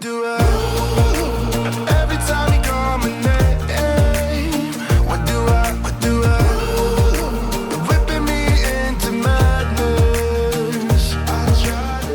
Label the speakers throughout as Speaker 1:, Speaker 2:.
Speaker 1: do I? Every time you call my name, what do I? You're whipping me into madness. I try to...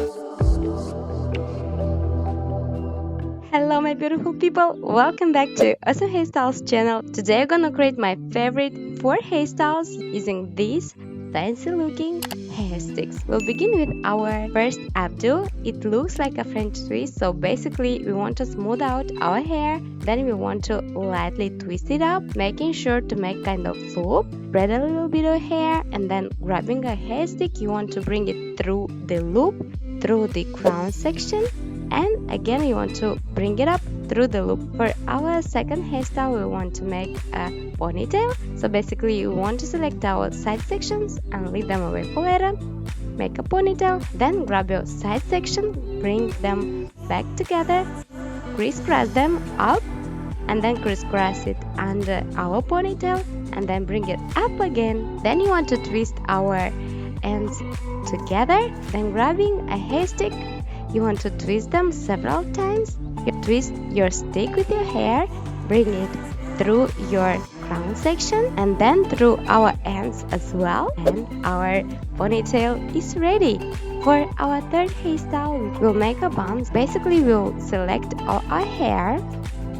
Speaker 2: Hello my beautiful people, welcome back to Awesome Hairstyles channel. Today I'm gonna create my favorite 4 hairstyles using these fancy looking hair sticks. We'll begin with our first updo. It looks like a French twist, so basically we want to smooth out our hair, then we want to lightly twist it up, making sure to make kind of loop, spread a little bit of hair, and then grabbing a hair stick, you want to bring it through the loop, through the crown section, and again you want to bring it up through the loop. For our second hairstyle we want to make a ponytail, so basically you want to select our side sections and leave them away for later, make a ponytail, then grab your side section, bring them back together, crisscross them up, and then crisscross it under our ponytail, and then bring it up again. Then you want to twist our ends together, then grabbing a hair stick, you want to twist them several times. You twist your stick with your hair, bring it through your crown section and then through our ends as well, and our ponytail is ready. For our third hairstyle, we'll make a bun. Basically, we'll select all our hair.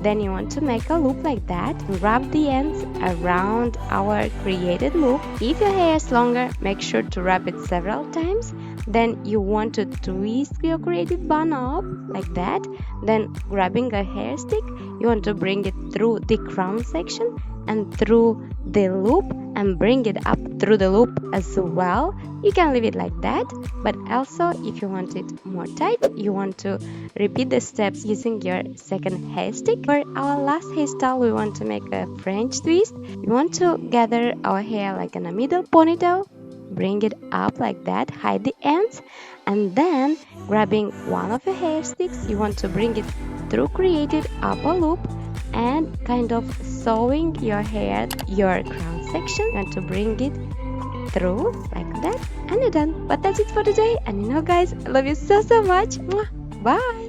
Speaker 2: Then you want to make a loop like that, wrap the ends around our created loop. If your hair is longer, make sure to wrap it several times. Then you want to twist your created bun up like that. Then grabbing a hair stick, you want to bring it through the crown section and through the loop and bring it up through the loop as well. You can leave it like that, but also if you want it more tight, you want to repeat the steps using your second hair stick. For our last hairstyle, we want to make a French twist. We want to gather our hair like in a middle ponytail, bring it up like that, hide the ends, and then grabbing one of your hair sticks, you want to bring it through created upper loop and kind of sewing your hair, your crown section, and to bring it through like that, and you're done. But that's it for today, and you know guys, I love you so much. Bye.